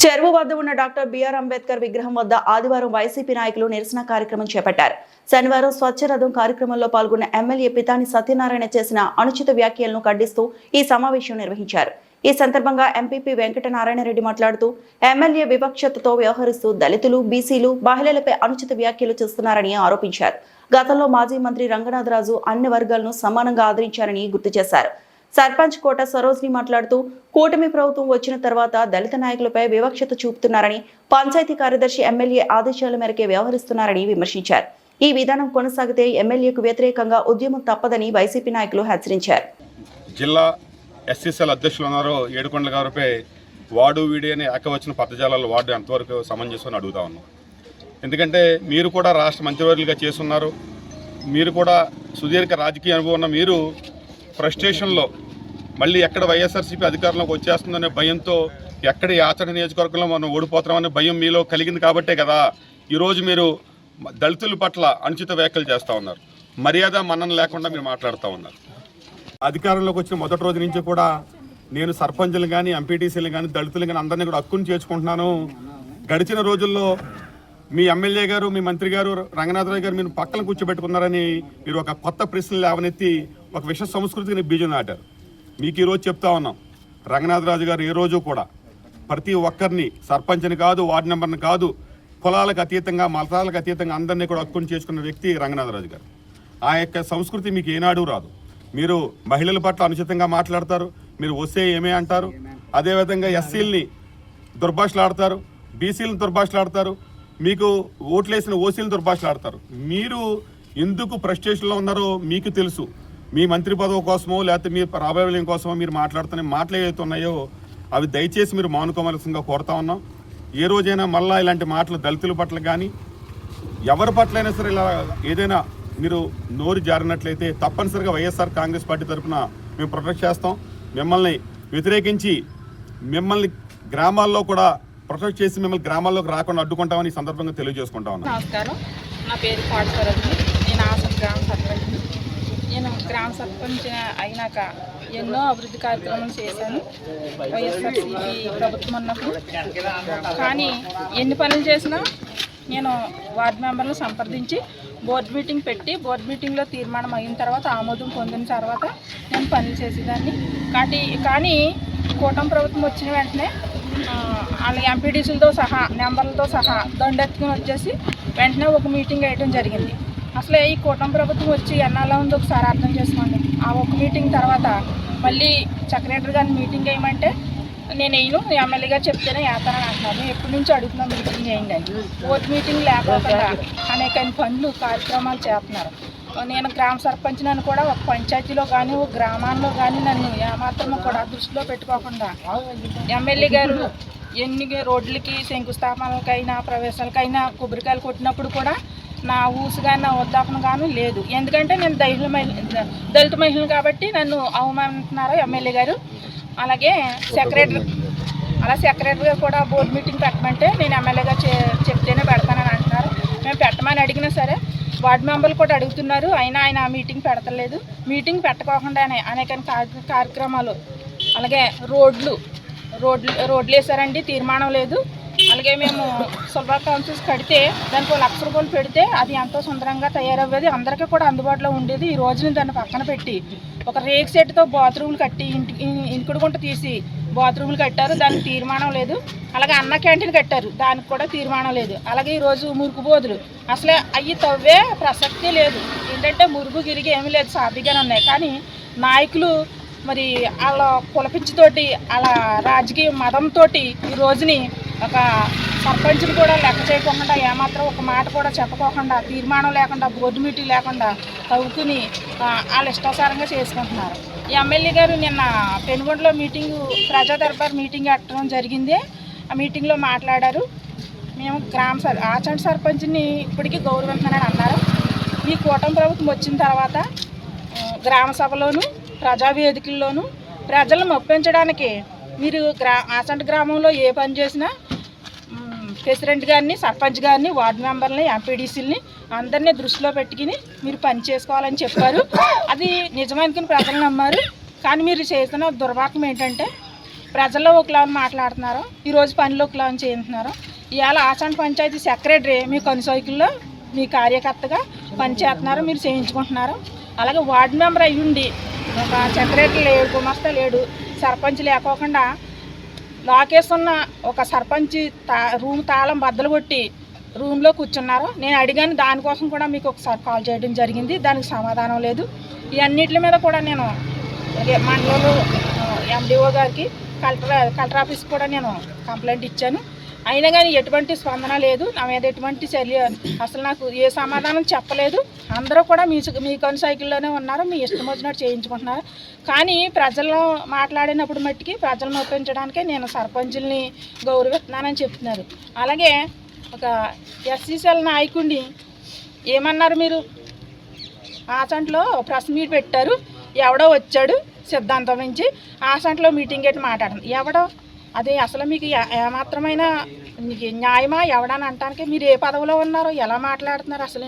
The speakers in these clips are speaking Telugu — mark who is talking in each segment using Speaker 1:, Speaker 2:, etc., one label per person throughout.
Speaker 1: చెరువు వద్ద ఉన్న డాక్టర్ బిఆర్ అంబేద్కర్ విగ్రహం వద్ద ఆదివారం వైసీపీ నాయకులు నిరసన కార్యక్రమం చేపట్టారు. శనివారం స్వచ్ఛ రథం కార్యక్రమంలో పాల్గొన్న ఎమ్మెల్యే పితాని సత్యనారాయణ చేసిన అనుచిత వ్యాఖ్యలను ఖండిస్తూ ఈ సమావేశం నిర్వహించారు. ఈ సందర్భంగా ఎంపీపీ వెంకటనారాయణ రెడ్డి మాట్లాడుతూ ఎమ్మెల్యే వివక్షతతో వ్యవహరిస్తూ దళితులు, బీసీలు, మహిళలపై అనుచిత వ్యాఖ్యలు చేస్తున్నారని ఆరోపించారు. గతంలో మాజీ మంత్రి రంగనాథరాజు అన్ని వర్గాలను సమానంగా ఆదరించారని గుర్తు చేశారు. సర్పంచ్ కోట సరోజిని మాట్లాడుతూ కూటమి ప్రభుత్వం వచ్చిన తర్వాత దళిత నాయకులపై వివక్షత చూపుతున్నారని, పంచాయతీ కార్యదర్శి ఎమ్మెల్యే ఆదేశాల మేరకే వ్యవహరిస్తున్నారని విమర్శించారు. ఈ విధానం కొనసాగితే ఎమ్మెల్యేకు వ్యతిరేకంగా ఉద్యమం తప్పదని వైసీపీ నాయకులు హెచ్చరించారు.
Speaker 2: జిల్లా ఎస్సీసీఎల్ అధ్యక్షులు ఉన్నారు ఏడుకొండల గారిపై వాడు వీడి అని ఏకవచన పదజాలాలు వాడు ఎంతవరకు సమంజసం అడుగుతా ఉన్నాం. ఎందుకంటే మీరు కూడా రాష్ట్ర మంత్రివర్యులుగా చేస్తున్నారు, మీరు కూడా సుదీర్ఘ రాజకీయ అనుభవం ఉన్న మీరు ఫ్రస్ట్రేషన్లో మళ్ళీ ఎక్కడ వైఎస్ఆర్సీపీ అధికారంలోకి వచ్చేస్తుందనే భయంతో ఎక్కడ ఈ ఆచరణ నియోజకవర్గంలో మనం ఓడిపోతామనే భయం మీలో కలిగింది కాబట్టే కదా ఈరోజు మీరు దళితుల పట్ల అనుచిత వ్యాఖ్యలు చేస్తూ ఉన్నారు. మర్యాద మన్నన లేకుండా మీరు మాట్లాడుతూ ఉన్నారు. అధికారంలోకి వచ్చిన మొదటి రోజు నుంచి కూడా నేను సర్పంచులు కానీ, ఎంపీటీసీలు కానీ, దళితులు కానీ అందరినీ కూడా హక్కును చేర్చుకుంటున్నాను. గడిచిన రోజుల్లో మీ ఎమ్మెల్యే గారు, మీ మంత్రి గారు రంగనాథరావు గారు మీరు పక్కన కూర్చోబెట్టుకున్నారని మీరు ఒక కొత్త ప్రశ్నలు లేవనెత్తి ఒక విష సంస్కృతిని బీజం నాటారు. మీకు ఈరోజు చెప్తా ఉన్నాం, రంగనాథరాజు గారు ఏ రోజు కూడా ప్రతి ఒక్కరిని సర్పంచ్ని కాదు, వార్డు మెంబర్ని కాదు, కులాలకు అతీతంగా, మతాలకు అతీతంగా అందరినీ కూడా హక్కును చేసుకున్న వ్యక్తి రంగనాథరాజు గారు. ఆ యొక్క సంస్కృతి మీకు ఏనాడు రాదు. మీరు మహిళల పట్ల అనుచితంగా మాట్లాడతారు, మీరు వస్తే ఏమే అంటారు, అదేవిధంగా ఎస్సీలని దుర్భాషలాడతారు, బీసీలను దుర్భాషలాడతారు, మీకు ఓట్లేసిన ఓసీలను దుర్భాషలాడతారు. మీరు ఎందుకు ఫ్రస్ట్రేషన్లో ఉన్నారో మీకు తెలుసు. మీ మంత్రి పదవి కోసమో లేకపోతే మీ రాబోయే కోసమో మీరు మాట్లాడుతున్న మాటలు ఏవైతే ఉన్నాయో అవి దయచేసి మీరు మానుకోవలసిందిగా కోరుతా ఉన్నాం. ఏ రోజైనా మళ్ళీ ఇలాంటి మాటలు దళితుల పట్ల కానీ ఎవరి పట్ల అయినా సరే ఇలా ఏదైనా మీరు నోరు జారినట్లయితే తప్పనిసరిగా వైఎస్ఆర్ కాంగ్రెస్ పార్టీ తరఫున మేము ప్రొటెక్ట్ చేస్తాం. మిమ్మల్ని వ్యతిరేకించి మిమ్మల్ని గ్రామాల్లో కూడా ప్రొటెక్ట్ చేసి మిమ్మల్ని గ్రామాల్లోకి రాకుండా అడ్డుకుంటామని ఈ సందర్భంగా తెలియజేసుకుంటా ఉన్నాం.
Speaker 3: నమస్కారం, నా పేరు పాడసరది. నేను ఆసం గ్రామ సర్పంచ్. నేను గ్రామ సర్పంచ్ అయినాక ఎన్నో అభివృద్ధి కార్యక్రమాలు చేశాను వైఎస్ఆర్సీపీ ప్రభుత్వం ఉన్నప్పుడు. కానీ ఎన్ని పనులు చేసినా నేను వార్డు మెంబర్లను సంప్రదించి బోర్డు మీటింగ్ పెట్టి బోర్డు మీటింగ్లో తీర్మానం అయిన తర్వాత ఆమోదం పొందిన తర్వాత నేను పనులు చేసేదాన్ని. కానీ కూటమి ప్రభుత్వం వచ్చిన వెంటనే వాళ్ళ ఎంపీడీసీలతో సహా నెంబర్లతో సహా దండెత్తుకుని వచ్చేసి వెంటనే ఒక మీటింగ్ వేయడం జరిగింది. అసలే ఈ కూటమి ప్రభుత్వం వచ్చి ఎన్నాళ్ళ ఉందో ఒకసారి అర్థం చేసుకోండి. ఆ ఒక మీటింగ్ తర్వాత మళ్ళీ సెక్రటరీ గారిని మీటింగ్ వేయమంటే నేను వేయను, ఎమ్మెల్యే గారు చెప్తేనే వేస్తానని అంటున్నాను. నేను ఎప్పటి నుంచి అడుగుతున్నా మీటింగ్ వేయండి అని. ఓటు మీటింగ్ లేకపోకుండా అనేక పనులు కార్యక్రమాలు చేస్తున్నారు. నేను గ్రామ సర్పంచ్ నన్ను కూడా ఒక పంచాయతీలో కానీ ఒక గ్రామాల్లో కానీ నన్ను ఏమాత్రం కూడా దృష్టిలో పెట్టుకోకుండా ఎమ్మెల్యే గారు ఎన్ని రోడ్లకి శంకుస్థాపనలకైనా ప్రవేశాలకైనా కొబ్బరికాయలు కొట్టినప్పుడు కూడా నా ఊసు కానీ నా ఉద్దాపన కానీ లేదు. ఎందుకంటే నేను దళిత మహిళలు కాబట్టి నన్ను అవమానిస్తున్నారు ఎమ్మెల్యే గారు. అలాగే సెక్రటరీ గారు కూడా బోర్డు మీటింగ్ పెట్టమంటే నేను ఎమ్మెల్యేగా చెప్తేనే పెడతానని అంటున్నారు. మేము పెట్టమని అడిగినా సరే వార్డు మెంబర్లు కూడా అడుగుతున్నారు, అయినా ఆయన మీటింగ్ పెడతలేదు. మీటింగ్ పెట్టకోకుండానే అనేక కార్యక్రమాలు, అలాగే రోడ్లు వేసారండి, తీర్మానం లేదు. అలాగే మేము సులభ కౌన్సిల్స్ కడితే దానికి ₹1,00,000 పెడితే అది ఎంతో సుందరంగా తయారయ్యేది, అందరికీ కూడా అందుబాటులో ఉండేది. ఈ రోజుని దాన్ని పక్కన పెట్టి ఒక రేక్ సెట్తో బాత్రూములు కట్టి ఇంకుడుగుంట తీసి బాత్రూములు కట్టారు, దానికి తీర్మానం లేదు. అలాగే అన్న క్యాంటీన్ కట్టారు, దానికి కూడా తీర్మానం లేదు. అలాగే ఈరోజు మురుగు బోధులు అసలే అవి తవ్వే ప్రసక్తి లేదు. ఏంటంటే మురుగు గిరిగి ఏమీ లేదు, సాఫీగానే ఉన్నాయి. కానీ నాయకులు మరి వాళ్ళ కులపిచ్చితోటి వాళ్ళ రాజకీయ మతంతో ఈ రోజుని ఒక సర్పంచ్ని కూడా లెక్క చేయకుండా ఏమాత్రం ఒక మాట కూడా చెప్పకోకుండా తీర్మానం లేకుండా బోర్డు మీటింగ్ లేకుండా తవ్వుకుని వాళ్ళ ఇష్టాసారంగా చేసుకుంటున్నారు. ఈ ఎమ్మెల్యే గారు నిన్న పెనుగొండలో ప్రజా దర్బార్ మీటింగ్ పెట్టడం జరిగింది. ఆ మీటింగ్లో మాట్లాడారు. మేము ఆచంట సర్పంచ్ని ఇప్పటికీ గౌరవిస్తున్నానని అన్నారు. ఈ కూటమి ప్రభుత్వం వచ్చిన తర్వాత గ్రామ సభలోను ప్రజావేదికల్లోనూ ప్రజలను ఒప్పించడానికి మీరు ఆచంట గ్రామంలో ఏ పని చేసినా ప్రెసిడెంట్ గారిని, సర్పంచ్ గారిని, వార్డు మెంబర్ని, ఎంపీడీసీలని అందరినీ దృష్టిలో పెట్టుకుని మీరు పని చేసుకోవాలని చెప్పారు. అది నిజమనుకుని ప్రజలు నమ్మారు. కానీ మీరు చేస్తున్న దుర్మార్గం ఏంటంటే ప్రజల్లో ఒకలా మాట్లాడుతున్నారు, ఈరోజు పనిలో ఒకలా చేస్తున్నారు. ఇవాళ ఆసంట పంచాయతీ సెక్రటరీ మీ కొనసాగుల్లో మీ కార్యకర్తగా పనిచేస్తున్నారు, మీరు చేయించుకుంటున్నారు. అలాగే వార్డు మెంబర్ అయ్యుండి ఒక సెక్రటరీ లేడు, గుమస్తా లేడు, సర్పంచ్ లేకోకుండా లాకేసున్న ఒక సర్పంచ్ రూమ్ తాళం బద్దలు కొట్టి రూమ్లో కూర్చున్నారు. నేను అడిగాను, దానికోసం కూడా మీకు ఒకసారి కాల్ చేయడం జరిగింది, దానికి సమాధానం లేదు. ఇవన్నిటి మీద కూడా నేను మండలంలో ఎండిఓ గారికి కలెక్టర్ ఆఫీస్కి కూడా నేను కంప్లైంట్ ఇచ్చాను. అయినా కానీ ఎటువంటి స్పందన లేదు, నా మీద ఎటువంటి చర్య, అసలు నాకు ఏ సమాధానం చెప్పలేదు. అందరూ కూడా మీ కొనసాగిల్లోనే ఉన్నారు, మీ ఇష్టం వచ్చినట్టు చేయించుకుంటున్నారు. కానీ ప్రజల్లో మాట్లాడినప్పుడు మట్టికి ప్రజలను ఒప్పించడానికే నేను సర్పంచుల్ని గౌరవిస్తున్నానని చెప్తున్నారు. అలాగే ఒక ఎస్సీసీఎల్ నాయకుడిని ఏమన్నారు మీరు, ఆసంట్లో ప్రెస్ మీట్ పెట్టారు, ఎవడో వచ్చాడు సిద్ధాంతం నుంచి ఆసంట్లో మీటింగ్ పెట్టి మాట్లాడుతుంది, ఎవడో అది అసలు మీకు ఏమాత్రమైన మీకు న్యాయమా ఎవడని అంటానికి మీరు ఏ పదవిలో ఉన్నారో ఎలా మాట్లాడుతున్నారు అసలు.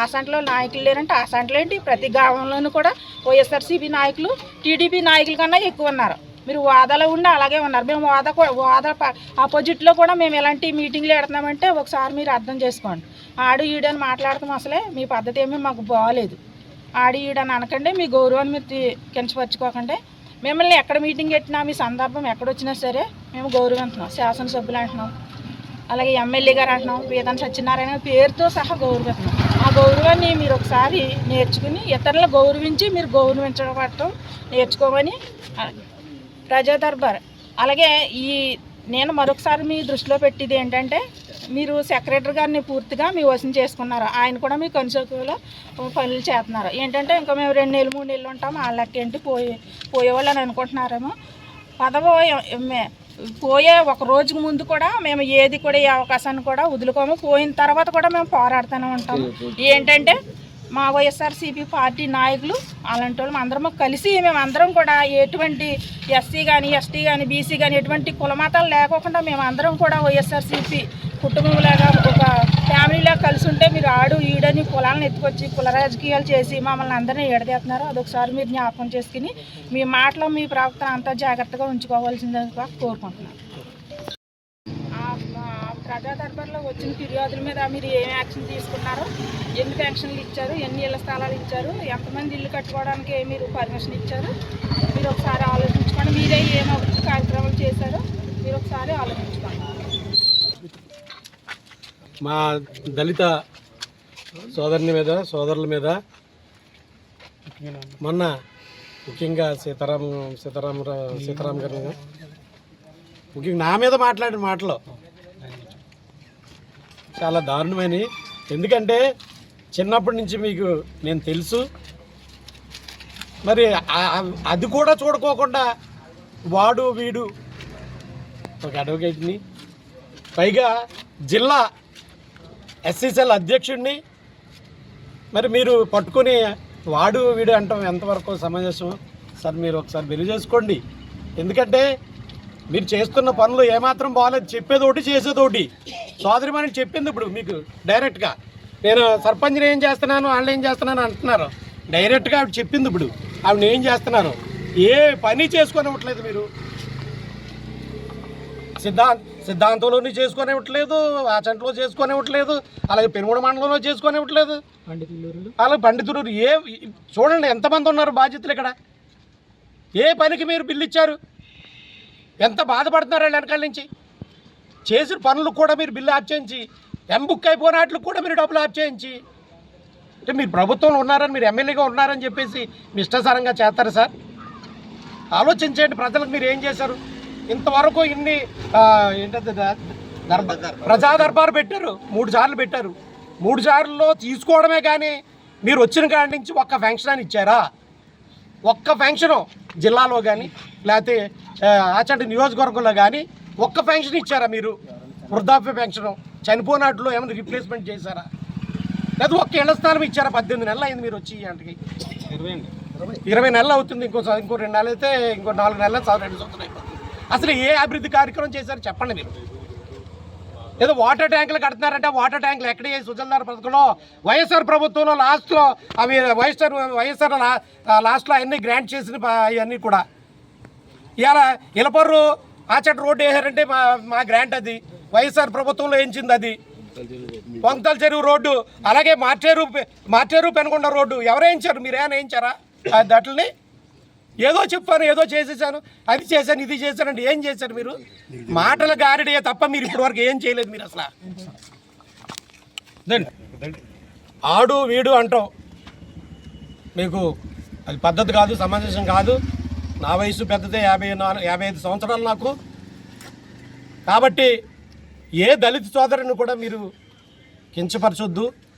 Speaker 3: ఆసంట్లో నాయకులు లేరంటే ఆసంట్లో ఏంటి, ప్రతి గ్రామంలోనూ కూడా వైఎస్ఆర్సీపీ నాయకులు టీడీపీ నాయకుల కన్నా ఎక్కువ ఉన్నారు. మీరు వాదాలో ఉండి అలాగే ఉన్నారు. మేము వాద ఆపోజిట్లో కూడా మేము ఎలాంటి మీటింగ్లు పెడుతున్నామంటే ఒకసారి మీరు అర్థం చేసుకోండి. ఆడు ఈడని మాట్లాడతాం, అసలే మీ పద్ధతి ఏమీ మాకు బాగోలేదు. ఆడి ఈడని అనకండి, మీ గౌరవాన్ని మీరు కించపరచుకోకండి. మిమ్మల్ని ఎక్కడ మీటింగ్ పెట్టినా మీ సందర్భం ఎక్కడొచ్చినా సరే మేము గౌరవిస్తున్నాం. శాసనసభ్యులు అంటున్నాం, అలాగే ఎమ్మెల్యే గారు అంటున్నాం, వేదాంత సత్యనారాయణ పేరుతో సహా గౌరవిస్తున్నాం. ఆ గౌరవాన్ని మీరు ఒకసారి నేర్చుకుని ఇతరులను గౌరవించి మీరు గౌరవించడం నేర్చుకోమని ప్రజా దర్బార్. అలాగే నేను మరొకసారి మీ దృష్టిలో పెట్టేది ఏంటంటే, మీరు సెక్రటరీ గారిని పూర్తిగా మీ వశం చేసుకున్నారు. ఆయన కూడా మీ కన్సల్ట్లో పనులు చేస్తున్నారు. ఏంటంటే ఇంకా మేము 2 నెలలు 3 నెలలు ఉంటాము, వాళ్ళ లెక్కేంటి పోయేవాళ్ళు అని అనుకుంటున్నారేమో. పోయే ఒక రోజుకు ముందు కూడా మేము ఏది కూడా ఈ అవకాశాన్ని కూడా వదులుకోము. పోయిన తర్వాత కూడా మేము పోరాడుతూనే ఉంటాము. ఏంటంటే మా వైఎస్ఆర్సీపీ పార్టీ నాయకులు అలాంటి వాళ్ళు అందరం కలిసి మేమందరం కూడా ఎటువంటి ఎస్సీ కానీ ఎస్టీ కానీ బీసీ కానీ ఎటువంటి కులమతాలు లేకోకుండా మేమందరం కూడా వైఎస్ఆర్సీపీ కుటుంబంలాగా ఒక ఫ్యామిలీలా కలిసి ఉంటే మీరు ఆడు ఈడని కులాలను ఎత్తుకొచ్చి కుల రాజకీయాలు చేసి మమ్మల్ని అందరినీ ఎడదీస్తున్నారు. అదొకసారి మీరు జ్ఞాపకం చేసుకుని మీ మాటలో మీ ప్రవర్తన అంతా జాగ్రత్తగా ఉంచుకోవాల్సిందిగా కోరుకుంటున్నాను. ప్రజా దర్బార్లో వచ్చిన ఫిర్యాదుల మీద మీరు ఏం యాక్షన్ తీసుకున్నారో, ఎన్ని పెన్షన్లు ఇచ్చారు, ఎన్ని ఇళ్ల స్థలాలు ఇచ్చారు, ఎంతమంది ఇల్లు కట్టుకోవడానికి మీరు పర్మిషన్ ఇచ్చారు, మీరు ఒకసారి ఆలోచించుకోండి. మీరే ఏం అభివృద్ధి కార్యక్రమాలు చేశారో మీరు ఒకసారి ఆలోచించుకోండి.
Speaker 4: మా దళిత సోదరుల మీద మొన్న ముఖ్యంగా సీతారాం గారు ముఖ్యంగా నా మీద మాట్లాడిన మాటలు చాలా దారుణమైనవి. ఎందుకంటే చిన్నప్పటి నుంచి మీకు నేను తెలుసు, మరి అది కూడా చూడుకోకుండా వాడు వీడు ఒక అడ్వకేట్ని, పైగా జిల్లా ఎస్సీసీఎల్ అధ్యక్షుడిని మరి మీరు పట్టుకొని వాడు వీడు అంటాం ఎంతవరకు సమంజసం సార్? మీరు ఒకసారి వెలుగు చేసుకోండి. ఎందుకంటే మీరు చేస్తున్న పనులు ఏమాత్రం బాగాలేదు, చెప్పేది ఒకటి చేసేది ఒకటి. సోదరిమణి చెప్పింది ఇప్పుడు మీకు డైరెక్ట్గా, నేను సర్పంచ్ని ఏం చేస్తున్నాను వాళ్ళు ఏం చేస్తున్నాను అంటున్నారు. డైరెక్ట్గా ఆవిడ చెప్పింది ఇప్పుడు ఆవిడ ఏం చేస్తున్నారు, ఏ పని చేసుకొనివ్వట్లేదు మీరు. సిద్ధాంతంలోని చేసుకొనివ్వట్లేదు, ఆచంటలో చేసుకొనివ్వట్లేదు, అలాగే పెనుగొండ మండలంలో చేసుకొనివ్వట్లేదు, అలాగే పండితులూరు. చూడండి ఎంతమంది ఉన్నారు బాధ్యతలు ఇక్కడ. ఏ పనికి మీరు బిల్లు ఇచ్చారు, ఎంత బాధపడుతున్నారు వాళ్ళు వెనకాల నుంచి. చేసిన పనులు కూడా మీరు బిల్లు ఆఫ్ చేయించి, ఎంబుక్ అయిపోయినట్లు కూడా మీరు డబ్బులు ఆఫ్ చేయించి, అంటే మీరు ప్రభుత్వంలో ఉన్నారని, మీరు ఎమ్మెల్యేగా ఉన్నారని చెప్పేసి మీ ఇష్టాసారంగా చేస్తారు సార్? ఆలోచించండి. ప్రజలకు మీరు ఏం చేశారు ఇంతవరకు? ఇన్ని ఏంటంటే ప్రజా దర్బారు పెట్టారు, 3 సార్లు పెట్టారు. 3 సార్లలో తీసుకోవడమే కానీ మీరు వచ్చిన కాడి నుంచి ఒక్క ఫంక్షన్ అని ఇచ్చారా? ఒక్క ఫంక్షను జిల్లాలో కానీ లేకపోతే ఆచంట నియోజకవర్గంలో కానీ ఒక్క ఫంక్షన్ ఇచ్చారా మీరు? వృద్ధాప్య ఫంక్షను, చనిపోయినట్లు ఏమైనా రీప్లేస్మెంట్ చేశారా? లేదా ఒక్క ఇళ్ల స్థానం ఇచ్చారా? 18 నెలలు అయింది మీరు వచ్చి అంటకి. 20 నెలలు అవుతుంది. ఇంకో 2 నెలలు అయితే ఇంకో 4 నెలలు 2 సంవత్సరాలు అయిపోతుంది. అసలు ఏ అభివృద్ధి కార్యక్రమం చేశారు చెప్పండి మీరు? ఏదో వాటర్ ట్యాంకులు కడుతున్నారంటే వాటర్ ట్యాంకులు ఎక్కడ సుజల్దార్ పథకంలో వైఎస్ఆర్ ప్రభుత్వంలో లాస్ట్లో అవి వైఎస్ఆర్ లాస్ట్లో అవన్నీ గ్రాంట్ చేసిన అవన్నీ కూడా ఇవాళ ఇలపర్రు ఆచట రోడ్డు వేసారంటే మా గ్రాంట్ అది, వైఎస్ఆర్ ప్రభుత్వంలో వేయించింది అది. పొంతల చెరువు రోడ్డు, అలాగే మార్చేరు పెనుకొండ రోడ్డు ఎవరు వేయించారు? మీరేమైనా వేయించారా? దాటిని ఏదో చెప్పాను, ఏదో చేసేసాను, అది చేశాను, ఇది చేశానండి. ఏం చేశారు మీరు? మాటల గారిడే తప్ప మీరు ఇప్పటివరకు ఏం చేయలేదు. మీరు అసలు ఆడు వీడు అంటాం, మీకు అది పద్ధతి కాదు, సమంజసం కాదు. నా వయసు పెద్దదే, 55 సంవత్సరాలు నాకు. కాబట్టి ఏ దళిత సోదరుని కూడా మీరు కించపరచొద్దు.